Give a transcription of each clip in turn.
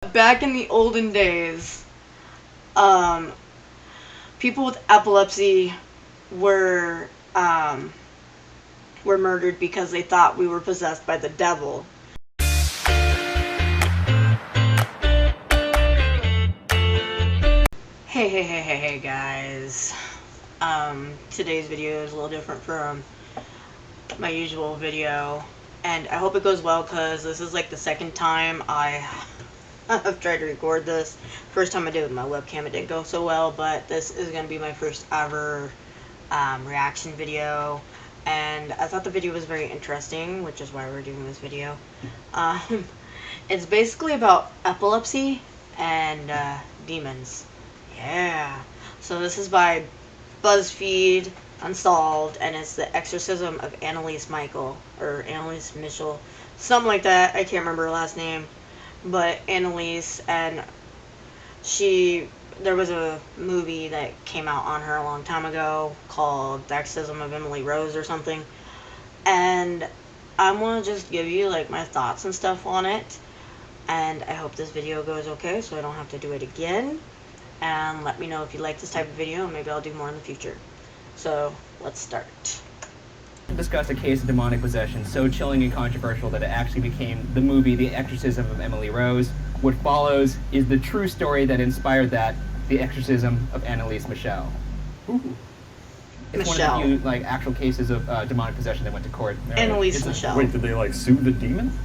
Back in the olden days, um, people with epilepsy were were murdered because they thought we were possessed by the devil. Hey guys. Today's video is a little different from my usual video, and I hope it goes well because this is like the second time I have tried to record this. First time I did it with my webcam, it didn't go so well, but this is going to be my first ever reaction video, and I thought the video was very interesting, which is why we're doing this video. It's basically about epilepsy and demons. Yeah. So this is by BuzzFeed Unsolved, and it's the exorcism of Annalise Michael, or Annalise Mitchell, something like that. I can't remember her last name, but Annalise, and there was a movie that came out on her a long time ago called The Exorcism of Emily Rose or something, and I want to just give you like my thoughts and stuff on it, and I hope this video goes okay so I don't have to do it again. And let me know if you like this type of video, and maybe I'll do more in the future. So, let's start. Discussed a case of demonic possession so chilling and controversial that it actually became the movie The Exorcism of Emily Rose. What follows is the true story that inspired that, The Exorcism of Annalise Michelle. Ooh. It's Michelle. one of the few actual cases of demonic possession that went to court. Annalise Michelle. Wait, did they sue the demon?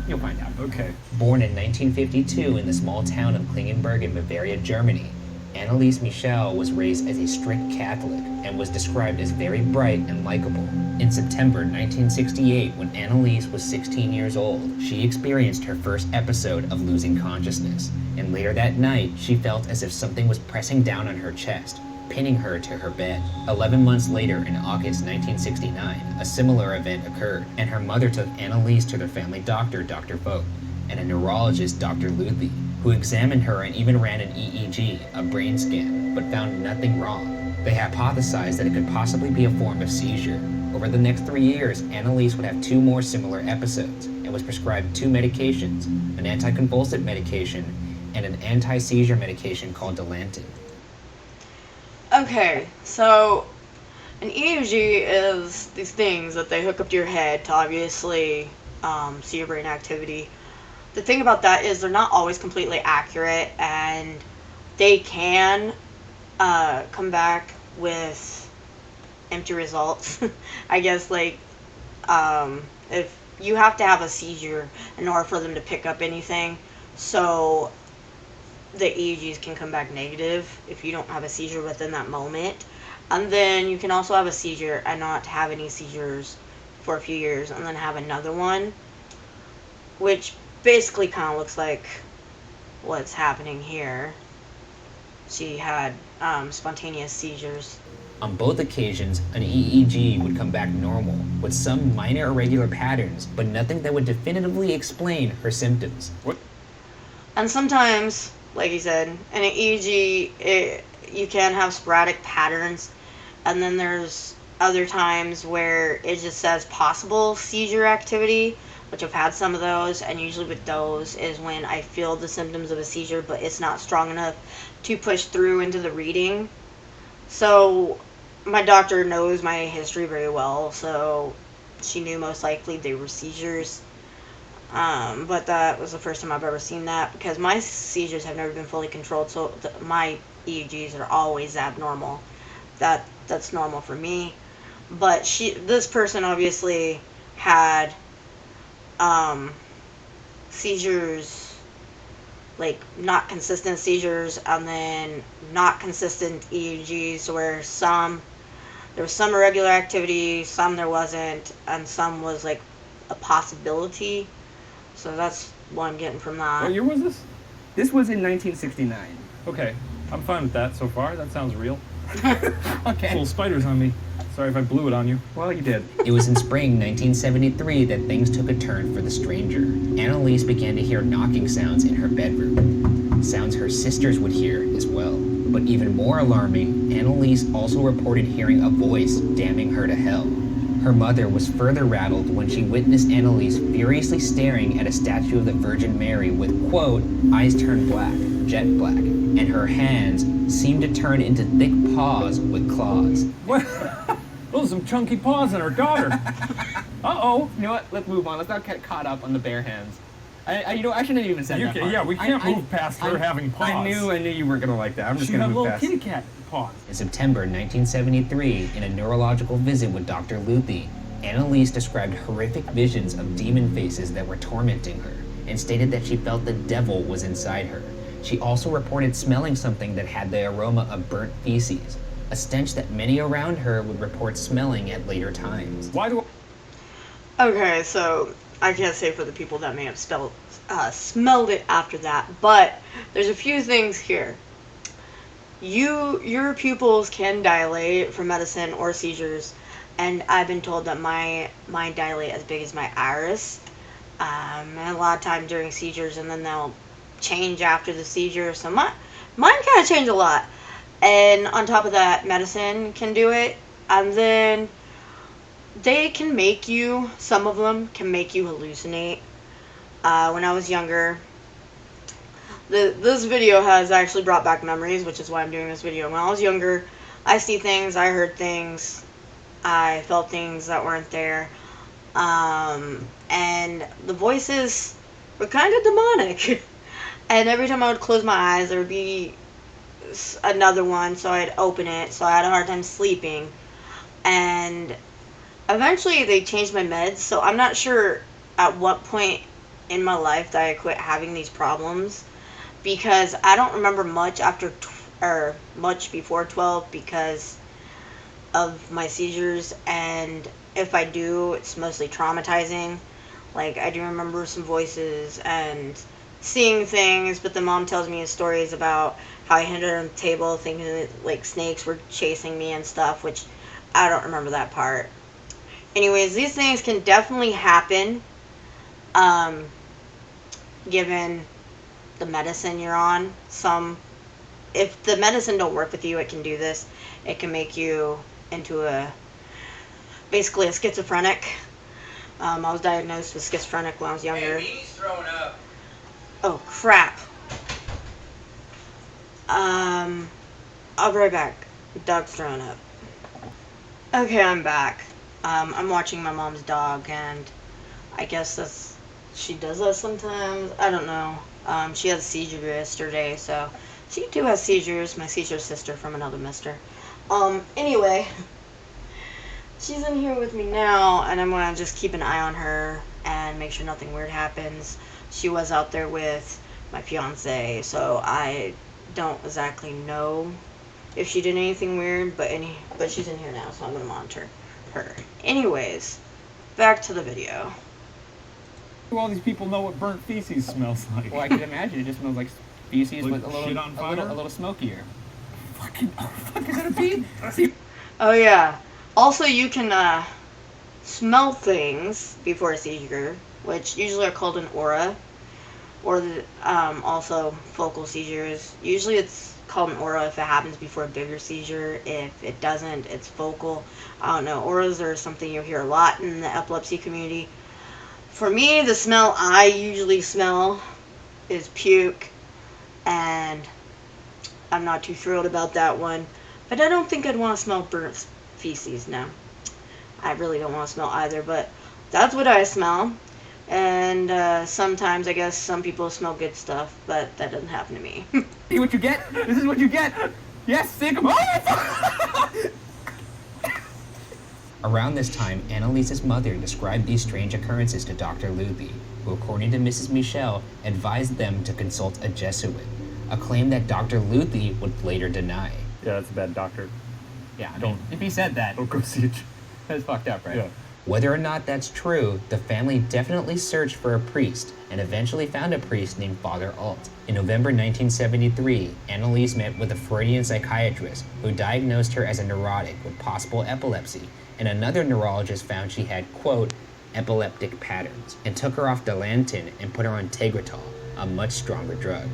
You'll find out. Okay. Born in 1952 in the small town of Klingenberg in Bavaria, Germany, Annalise Michelle was raised as a strict Catholic and was described as very bright and likable. In September 1968, when Annalise was 16 years old, she experienced her first episode of losing consciousness, and later that night, she felt as if something was pressing down on her chest, pinning her to her bed. 11 months later, in August 1969, a similar event occurred, and her mother took Annalise to their family doctor, Dr. Vogt, and a neurologist, Dr. Luthi, who examined her and even ran an EEG, a brain scan, but found nothing wrong. They hypothesized that it could possibly be a form of seizure. Over the next 3 years, Annalise would have 2 more similar episodes, and was prescribed 2 medications, an anticonvulsant medication and an anti-seizure medication called Dilantin. Okay, so an EEG is these things that they hook up to your head to obviously see your brain activity. The thing about that is they're not always completely accurate, and they can come back with empty results. I guess, like, if you have to have a seizure in order for them to pick up anything, so the EEGs can come back negative if you don't have a seizure within that moment. And then you can also have a seizure and not have any seizures for a few years, and then have another one, which basically kind of looks like what's happening here. She had spontaneous seizures. On both occasions, an EEG would come back normal, with some minor irregular patterns, but nothing that would definitively explain her symptoms. What? And sometimes, like you said, in an EEG, you can have sporadic patterns, and then there's other times where it just says possible seizure activity, which I've had some of those, and usually with those is when I feel the symptoms of a seizure, but it's not strong enough to push through into the reading. So my doctor knows my history very well, so she knew most likely they were seizures. But that was the first time I've ever seen that, because my seizures have never been fully controlled, so my EEGs are always abnormal. That's normal for me. But this person obviously had seizures, like not consistent seizures, and then not consistent EEGs, where there was some irregular activity, some there wasn't, and some was like a possibility. So that's what I'm getting from that. What year was this? This was in 1969. Okay, I'm fine with that so far. That sounds real. Okay. Little spiders on me. Sorry if I blew it on you. Well, you did. It was in spring 1973 that things took a turn for the stranger. Annalise began to hear knocking sounds in her bedroom, sounds her sisters would hear as well. But even more alarming, Annalise also reported hearing a voice damning her to hell. Her mother was further rattled when she witnessed Annalise furiously staring at a statue of the Virgin Mary with, quote, eyes turned black, jet black, and her hands seemed to turn into thick paws with claws. What? Those are some chunky paws on her daughter. Uh-oh. You know what? Let's move on. Let's not get caught up on the bare hands. I shouldn't have even said that part. Yeah, we can't move past her having paws. I knew you were gonna like that. I'm just gonna move past. She had little kitty cat paws. In September 1973, in a neurological visit with Dr. Luthi, Annalise described horrific visions of demon faces that were tormenting her, and stated that she felt the devil was inside her. She also reported smelling something that had the aroma of burnt feces, a stench that many around her would report smelling at later times. Why do Okay, so I can't say for the people that may have smelled it after that, but there's a few things here. Your pupils can dilate from medicine or seizures, and I've been told that mine dilate as big as my iris, and a lot of time during seizures, and then they'll change after the seizure. So mine kind of change a lot, and on top of that, medicine can do it, and then they can make you, some of them can make you hallucinate. When I was younger, this video has actually brought back memories, which is why I'm doing this video. When I was younger, I see things, I heard things, I felt things that weren't there, and the voices were kind of demonic. And every time I would close my eyes, there would be another one, so I'd open it, so I had a hard time sleeping. And eventually they changed my meds, so I'm not sure at what point in my life that I quit having these problems, because I don't remember much much before 12 because of my seizures, and if I do, it's mostly traumatizing. Like, I do remember some voices and seeing things, but the mom tells me stories about how I hid under the table thinking that, like, snakes were chasing me and stuff, which I don't remember that part. Anyways, these things can definitely happen, given the medicine you're on. If the medicine don't work with you, it can do this. It can make you into basically a schizophrenic. I was diagnosed with schizophrenic when I was younger. Hey, Beanie's throwing up. Oh, crap. I'll be right back. Dog's throwing up. Okay, I'm back. I'm watching my mom's dog, and I guess she does that sometimes. I don't know. She had a seizure yesterday, so she too has seizures. My seizure sister from another mister. Anyway, she's in here with me now, and I'm gonna just keep an eye on her and make sure nothing weird happens. She was out there with my fiance, so I don't exactly know if she did anything weird, but she's in here now, so I'm gonna monitor her. Anyways, back to the video. do all these people know what burnt feces smells like? Well, I can imagine it just smells like feces Like with a little smokier. Fucking, fuck, is that a bee? Oh yeah. Also, you can smell things before a seizure, which usually are called an aura, or also focal seizures. Usually it's called an aura if it happens before a bigger seizure. If it doesn't, it's focal. I don't know. Auras are something you hear a lot in the epilepsy community. For me, the smell I usually smell is puke, and I'm not too thrilled about that one. But I don't think I'd want to smell burnt feces now. I really don't want to smell either, but that's what I smell. And sometimes I guess some people smell good stuff, but that doesn't happen to me. See what you get? This is what you get. Yes, sick. Oh! Around this time, Annalise's mother described these strange occurrences to Dr. Luthi, who, according to Mrs. Michel, advised them to consult a Jesuit, a claim that Dr. Luthi would later deny. Yeah, that's a bad doctor. Yeah, if he said that, Don't go see it. that's fucked up, right? Yeah. Whether or not that's true, the family definitely searched for a priest and eventually found a priest named Father Alt. In November 1973, Annalise met with a Freudian psychiatrist who diagnosed her as a neurotic with possible epilepsy, and another neurologist found she had, quote, epileptic patterns, and took her off Dilantin and put her on Tegretol, a much stronger drug.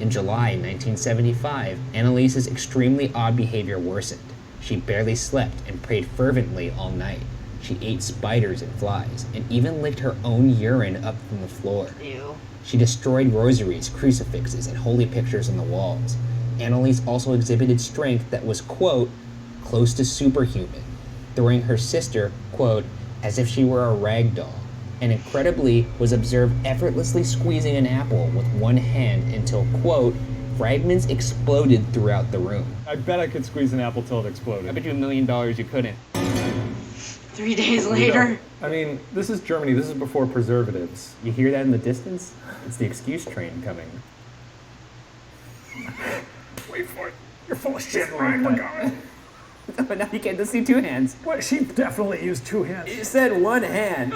In July 1975, Annalise's extremely odd behavior worsened. She barely slept and prayed fervently all night. She ate spiders and flies, and even licked her own urine up from the floor. Ew. She destroyed rosaries, crucifixes, and holy pictures on the walls. Annalise also exhibited strength that was, quote, close to superhuman, throwing her sister, quote, as if she were a rag doll, and incredibly was observed effortlessly squeezing an apple with one hand until, quote, fragments exploded throughout the room. I bet I could squeeze an apple till it exploded. I bet you $1 million you couldn't. 3 days later. I mean, this is Germany. This is before preservatives. You hear that in the distance? It's the excuse train coming. Wait for it. You're full of shit, Ryan. We're going. But now you get to see 2 hands. What? She definitely used 2 hands. You said one hand.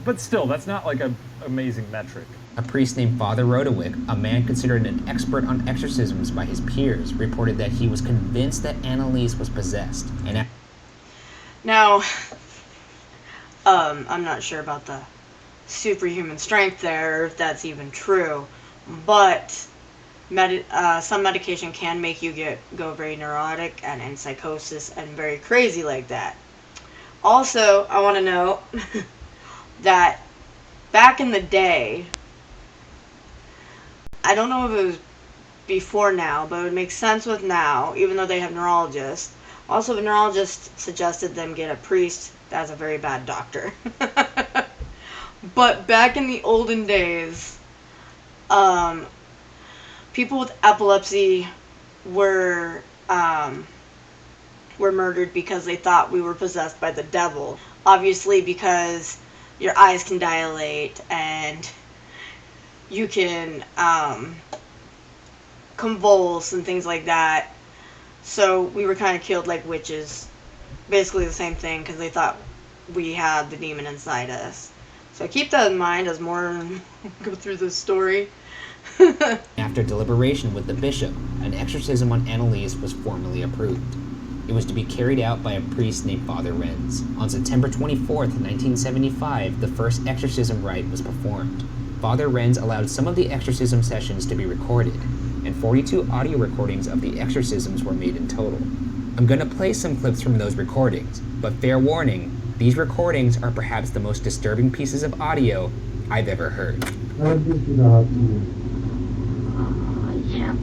But still, that's not like an amazing metric. A priest named Father Rodewick, a man considered an expert on exorcisms by his peers, reported that he was convinced that Annalise was possessed. And Now, I'm not sure about the superhuman strength there, if that's even true, but some medication can make you go very neurotic and in psychosis and very crazy like that. Also, I want to note that back in the day, I don't know if it was before now, but it would make sense with now, even though they have neurologists. Also, the neurologist suggested them get a priest that's a very bad doctor. But back in the olden days, people with epilepsy were murdered because they thought we were possessed by the devil. Obviously, because your eyes can dilate and you can convulse and things like that. So we were kind of killed like witches. Basically the same thing, because they thought we had the demon inside us. So keep that in mind as more go through this story. after deliberation with the bishop, an exorcism on Annalise was formally approved. It was to be carried out by a priest named Father Renz. On September 24th, 1975, the first exorcism rite was performed. Father Renz allowed some of the exorcism sessions to be recorded, and 42 audio recordings of the exorcisms were made in total. I'm gonna play some clips from those recordings, but fair warning, these recordings are perhaps the most disturbing pieces of audio I've ever heard. You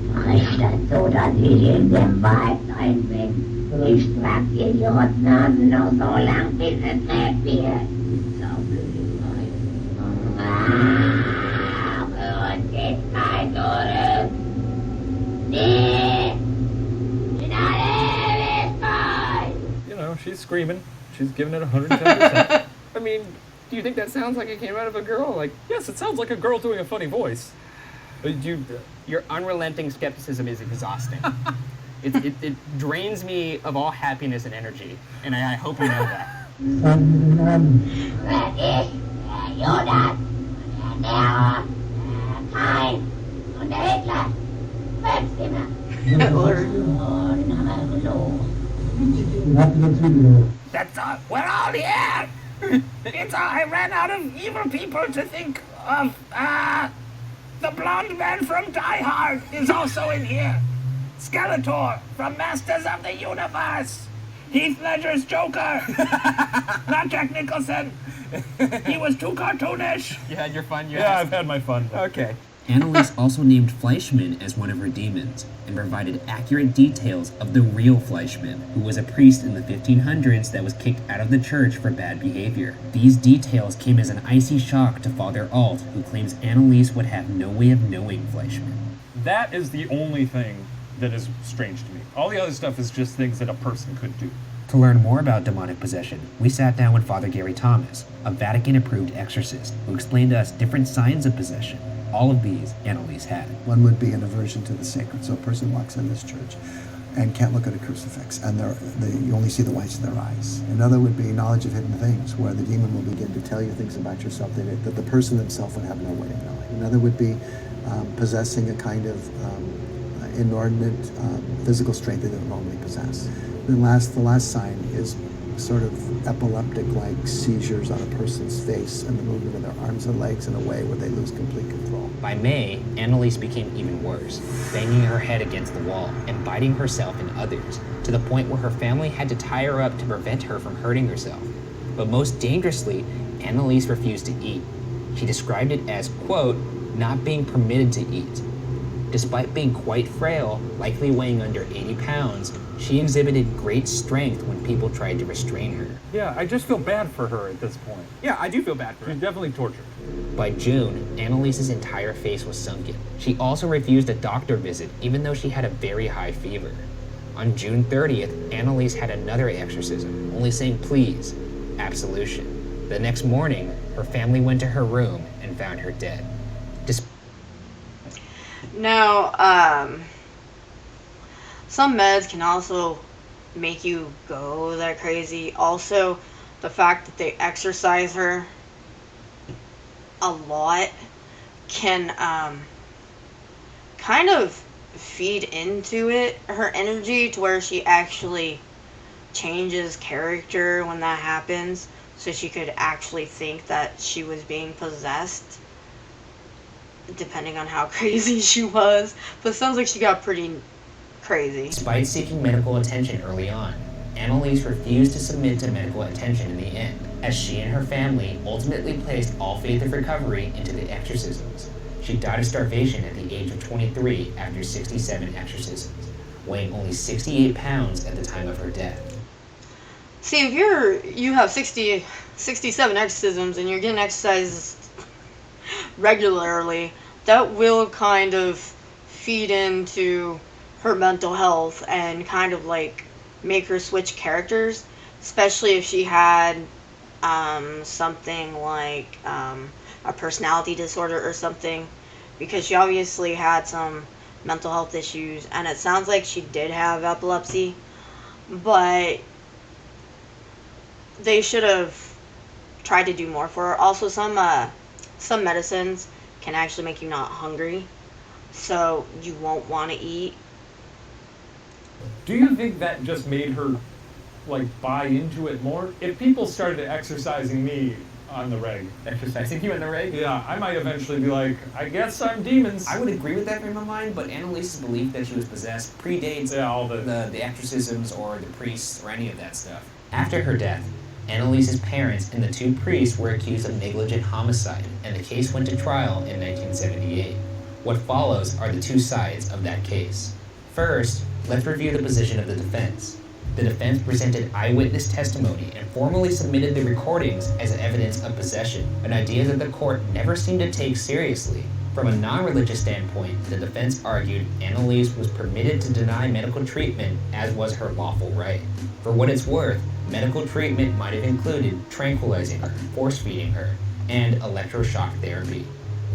know, she's screaming. She's giving it 110%. I mean, do you think that sounds like it came out of a girl? Like, Yes, it sounds like a girl doing a funny voice. your unrelenting skepticism is exhausting. It drains me of all happiness and energy, and I hope you know that. That's all. We're all here. It's all. I ran out of evil people to think of. The blonde man from Die Hard is also in here. Skeletor from Masters of the Universe. Heath Ledger's Joker. Not Jack Nicholson. He was too cartoonish. You had your fun, Yeah, I've had my fun. Okay. Annalise also named Fleischmann as one of her demons, and provided accurate details of the real Fleischmann, who was a priest in the 1500s that was kicked out of the church for bad behavior. These details came as an icy shock to Father Alt, who claims Annalise would have no way of knowing Fleischmann. That is the only thing that is strange to me. All the other stuff is just things that a person could do. To learn more about demonic possession, we sat down with Father Gary Thomas, a Vatican-approved exorcist, who explained to us different signs of possession. All of these Annalise had. One would be an aversion to the sacred. So a person walks in this church and can't look at a crucifix, and you only see the whites of their eyes. Another would be knowledge of hidden things, where the demon will begin to tell you things about yourself that the person himself would have no way of knowing. Another would be possessing a kind of inordinate physical strength that they don't normally possess. Then the last sign is sort of epileptic-like seizures on a person's face and the movement of their arms and legs in a way where they lose complete control. By May, Annalise became even worse, banging her head against the wall and biting herself and others, to the point where her family had to tie her up to prevent her from hurting herself. But most dangerously, Annalise refused to eat. She described it as, quote, not being permitted to eat. Despite being quite frail, likely weighing under 80 pounds, she exhibited great strength when people tried to restrain her. Yeah, I just feel bad for her at this point. Yeah, I do feel bad for She's her. definitely tortured. By June, Annalise's entire face was sunken. She also refused a doctor visit, even though she had a very high fever. On June 30th, Annalise had another exorcism, only saying please, absolution. The next morning, her family went to her room and found her dead. Now, some meds can also make you go that crazy. Also, the fact that they exercise her a lot can kind of feed into it, her energy, to where she actually changes character when that happens, so she could actually think that she was being possessed, depending on how crazy she was. But it sounds like she got pretty crazy. Despite seeking medical attention early on, Annalise refused to submit to medical attention in the end, as she and her family ultimately placed all faith of recovery into the exorcisms. She died of starvation at the age of 23 after 67 exorcisms, weighing only 68 pounds at the time of her death. See, if you have 67 exorcisms and you're getting exercises regularly, that will kind of feed into her mental health and kind of like make her switch characters, especially if she had something like a personality disorder or something, because she obviously had some mental health issues, and it sounds like she did have epilepsy, but they should have tried to do more for her. Also, some medicines can actually make you not hungry, so you won't want to eat. Do you think that just made her, like, buy into it more? If people started exercising me on the reg, Exercising you in the reg? yeah, I might eventually be like, I guess I'm demons. I would agree with that frame of mind, but Annalise's belief that she was possessed predates Yeah, all the exorcisms or the priests or any of that stuff. After her death, Annalise's parents and the two priests were accused of negligent homicide, and the case went to trial in 1978. What follows are the two sides of that case. First, let's review the position of the defense. The defense presented eyewitness testimony and formally submitted the recordings as evidence of possession, an idea that the court never seemed to take seriously. From a non-religious standpoint, the defense argued Annalise was permitted to deny medical treatment, as was her lawful right. For what it's worth, medical treatment might have included tranquilizing her, force-feeding her, and electroshock therapy.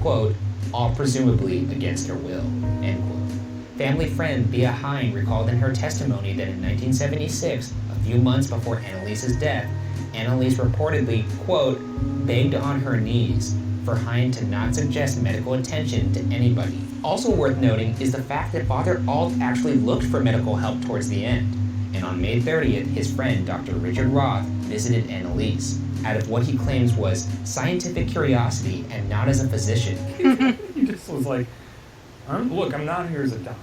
Quote, all presumably against her will, end quote. Family friend Bea Hine recalled in her testimony that in 1976, a few months before Annalise's death, Annalise reportedly, quote, begged on her knees for Hine to not suggest medical attention to anybody. Also worth noting is the fact that Father Alt actually looked for medical help towards the end, and on May 30th, his friend Dr. Richard Roth visited Annalise, out of what he claims was scientific curiosity and not as a physician. He just was like, look, I'm not here as a doctor.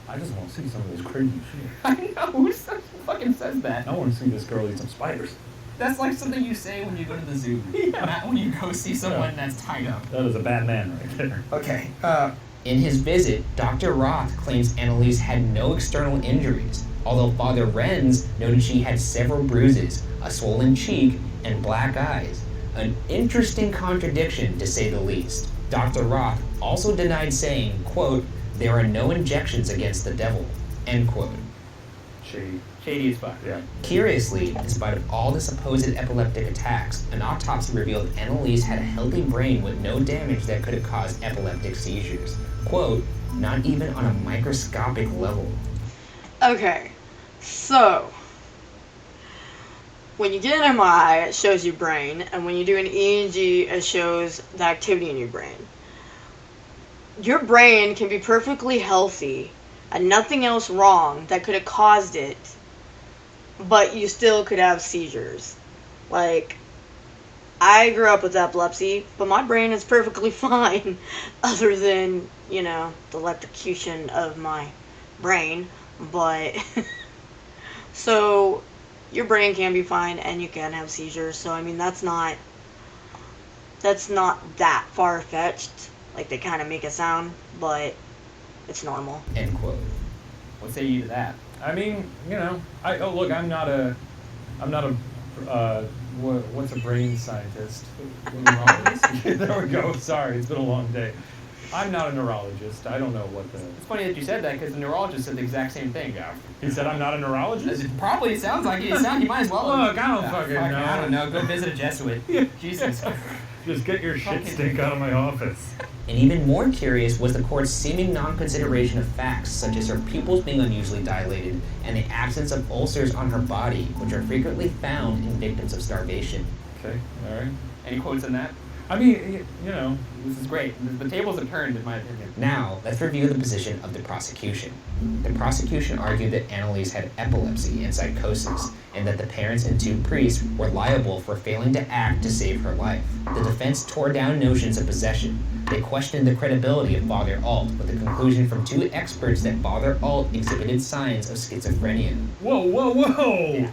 I just want to see some of this crazy shit. I know, who fucking says that? I want to see this girl eat some spiders. That's like something you say when you go to the zoo, not when you go see someone that's tied up. That is a bad man right there. Okay, In his visit, Dr. Roth claims Annalise had no external injuries, although Father Renz noted she had several bruises, a swollen cheek, and black eyes. An interesting contradiction, to say the least. Dr. Roth also denied saying, quote, there are no injections against the devil, end quote. shady as fuck. Yeah. Curiously, in spite of all the supposed epileptic attacks, an autopsy revealed Annalise had a healthy brain with no damage that could have caused epileptic seizures. Quote, not even on a microscopic level. Okay, so when you get an MRI, it shows your brain, and when you do an EEG, it shows the activity in your brain. Your brain can be perfectly healthy and nothing else wrong that could have caused it but you still could have seizures. Like, I grew up with epilepsy, but my brain is perfectly fine, other than, you know, the electrocution of my brain. But, so, your brain can be fine, and you can have seizures. So, I mean, that's not that far-fetched, like they kind of make it sound, but it's normal. End quote. What say you to that? I mean, you know, look, I'm not a, what's a brain scientist? Neurologist? There we go. Sorry, it's been a long day. I'm not a neurologist. I don't know what the. It's funny that you said that because the neurologist said the exact same thing. He said I'm not a neurologist. It probably sounds like it. You might as well. Look, I don't fucking know. I don't know. Go visit a Jesuit. Jesus. Just get your shit stink out of my office. And even more curious was the court's seeming non-consideration of facts, such as her pupils being unusually dilated and the absence of ulcers on her body, which are frequently found in victims of starvation. Okay, all right. Any quotes on that? I mean, you know. This is great. The tables have turned, in my opinion. Now, let's review the position of the prosecution. The prosecution argued that Annalise had epilepsy and psychosis, and that the parents and two priests were liable for failing to act to save her life. The defense tore down notions of possession. They questioned the credibility of Father Alt, with the conclusion from two experts that Father Alt exhibited signs of schizophrenia. Whoa!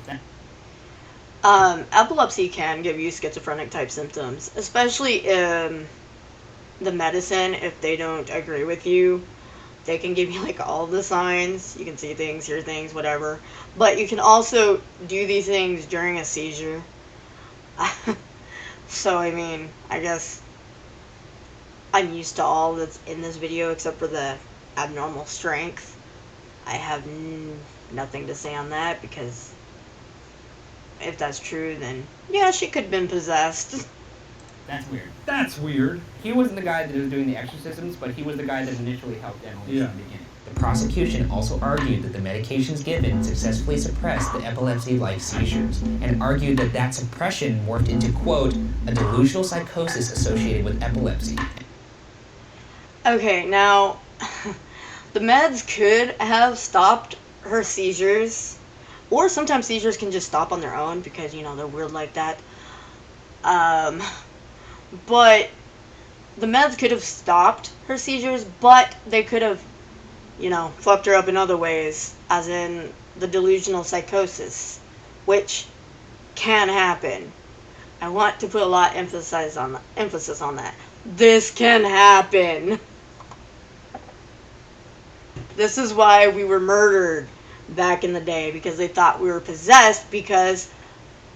Epilepsy can give you schizophrenic type symptoms, especially the medicine. If they don't agree with you, they can give you like all the signs. You can see things, hear things, whatever. But you can also do these things during a seizure. So I mean, I guess I'm used to all that's in this video except for the abnormal strength. I have nothing to say on that, because if that's true, then yeah, she could have been possessed. That's weird. He wasn't the guy that was doing the exorcisms, but he was the guy that initially helped Annalise in the beginning. The prosecution also argued that the medications given successfully suppressed the epilepsy-like seizures, and argued that that suppression morphed into, quote, a delusional psychosis associated with epilepsy. Okay, now, the meds could have stopped her seizures, or sometimes seizures can just stop on their own because, you know, they're weird like that. But the meds could have stopped her seizures, but they could have, you know, fucked her up in other ways, as in the delusional psychosis, which can happen. I want to put a lot of emphasis on that. This can happen. This is why we were murdered back in the day, because they thought we were possessed, because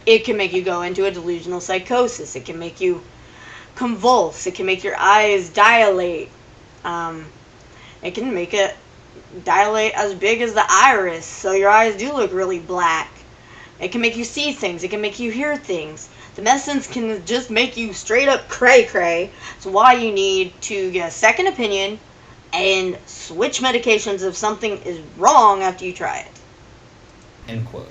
it can make you go into a delusional psychosis. It can make you convulse. It can make your eyes dilate. It can make it dilate as big as the iris, so your eyes do look really black. It can make you see things. It can make you hear things. The medicines can just make you straight up cray-cray. That's why you need to get a second opinion and switch medications if something is wrong after you try it. End quote.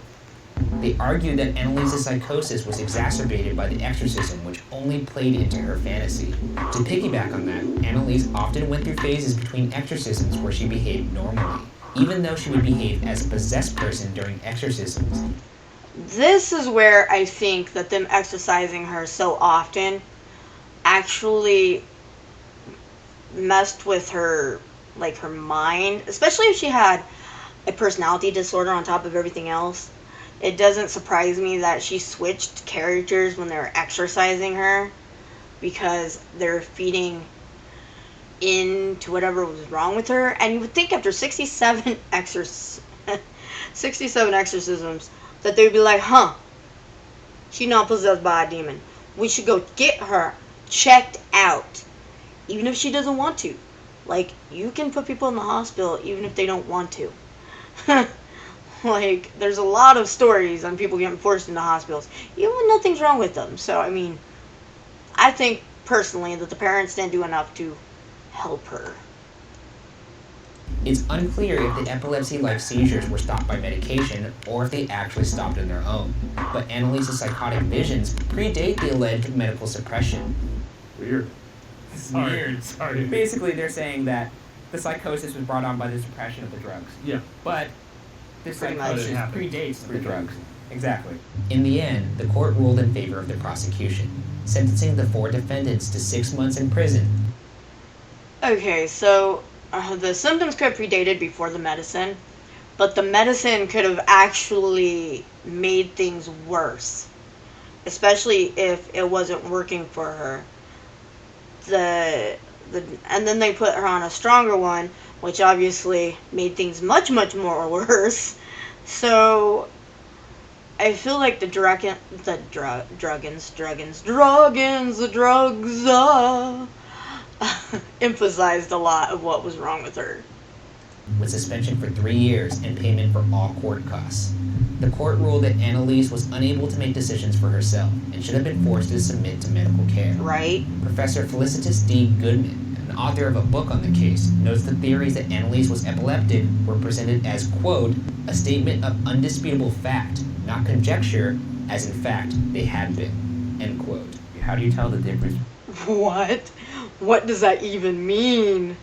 They argued that Annalise's psychosis was exacerbated by the exorcism, which only played into her fantasy. To piggyback on that, Annalise often went through phases between exorcisms where she behaved normally, even though she would behave as a possessed person during exorcisms. This is where I think that them exercising her so often actually messed with her, like, her mind, especially if she had a personality disorder on top of everything else. It doesn't surprise me that she switched characters when they were exercising her, because they're feeding into whatever was wrong with her. And you would think after 67 exorcisms that they would be like, huh, she's not possessed by a demon. We should go get her checked out, even if she doesn't want to. Like, you can put people in the hospital even if they don't want to. Like, there's a lot of stories on people getting forced into hospitals, even when nothing's wrong with them. So, I mean, I think, personally, that the parents didn't do enough to help her. It's unclear if the epilepsy-like seizures were stopped by medication, or if they actually stopped on their own. But Annalise's psychotic visions predate the alleged medical suppression. Weird. Sorry. Basically, they're saying that the psychosis was brought on by the suppression of the drugs. Yeah. But this Pretty much. psychosis predates the drugs. Exactly. In the end, the court ruled in favor of the prosecution, sentencing the 4 defendants to 6 months in prison. Okay, so the symptoms could have predated before the medicine, but the medicine could have actually made things worse, especially if it wasn't working for her. And then they put her on a stronger one, which obviously made things much more worse. So I feel like the drugs emphasized a lot of what was wrong with her. With suspension for 3 years and payment for all court costs. The court ruled that Annalise was unable to make decisions for herself and should have been forced to submit to medical care. Right? Professor Felicitas D. Goodman, an author of a book on the case, notes the theories that Annalise was epileptic were presented as, quote, a statement of undisputable fact, not conjecture, as in fact they had been, end quote. How do you tell the difference? What? What does that even mean?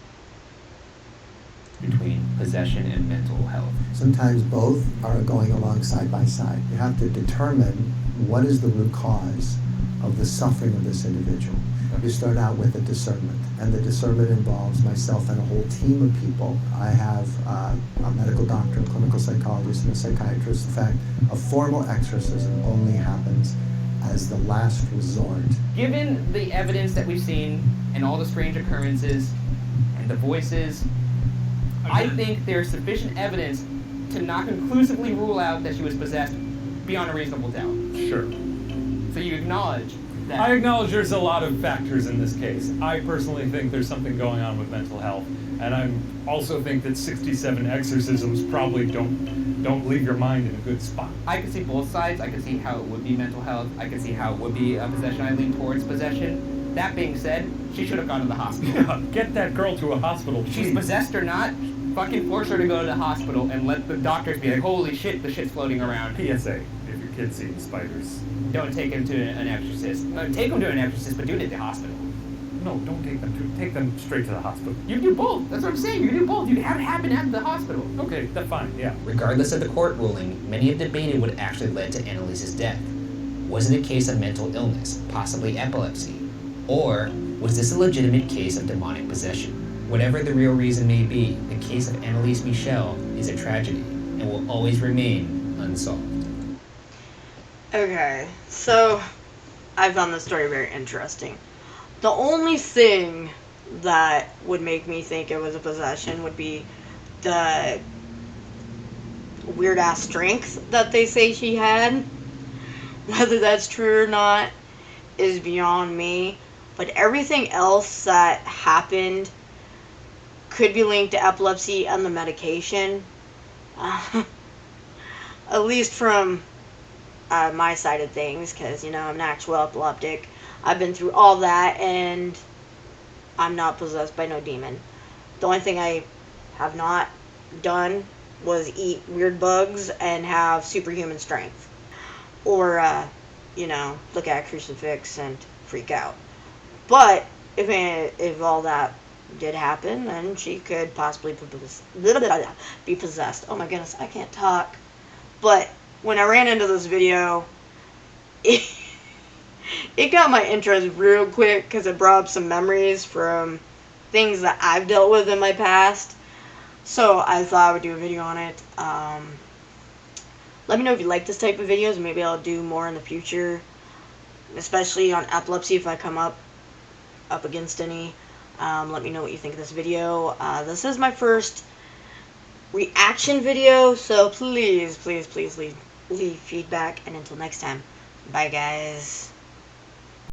Between possession and mental health? Sometimes both are going along side by side. You have to determine what is the root cause of the suffering of this individual. You start out with a discernment, and the discernment involves myself and a whole team of people. I have a medical doctor, a clinical psychologist, and a psychiatrist. In fact, a formal exorcism only happens as the last resort. Given the evidence that we've seen and all the strange occurrences and the voices, I think there's sufficient evidence to not conclusively rule out that she was possessed beyond a reasonable doubt. Sure. So you acknowledge that. I acknowledge there's a lot of factors in this case. I personally think there's something going on with mental health, and I also think that 67 exorcisms probably don't leave your mind in a good spot. I can see both sides. I can see how it would be mental health. I can see how it would be a possession. I lean towards possession. That being said, she should have gone to the hospital. Yeah, get that girl to a hospital, please. She's possessed or not, fucking force her to go to the hospital and let the doctors be like, holy shit, the shit's floating around. PSA, if your kid's seeing spiders. Don't take him to an exorcist. Take him to an exorcist, but do it at the hospital. No, don't take them straight to the hospital. You do both. That's what I'm saying. You do both. You have it happen at the hospital. Okay, that's fine, yeah. Regardless of the court ruling, many have debated what actually led to Annalise's death. Was it a case of mental illness, possibly epilepsy? Or was this a legitimate case of demonic possession? Whatever the real reason may be, the case of Annalise Michel is a tragedy and will always remain unsolved. Okay, so I found this story very interesting. The only thing that would make me think it was a possession would be the weird-ass strength that they say she had. Whether that's true or not is beyond me. But everything else that happened could be linked to epilepsy and the medication. At least from my side of things, because, you know, I'm an actual epileptic. I've been through all that, and I'm not possessed by no demon. The only thing I have not done was eat weird bugs and have superhuman strength. Or, you know, look at a crucifix and freak out. But if all that did happen, then she could possibly be possessed. Oh my goodness, I can't talk. But when I ran into this video, it got my interest real quick because it brought up some memories from things that I've dealt with in my past. So I thought I would do a video on it. Let me know if you like this type of videos. Maybe I'll do more in the future, especially on epilepsy if I come up against any. Let me know what you think of this video. This is my first reaction video, so please leave feedback. And until next time, bye guys.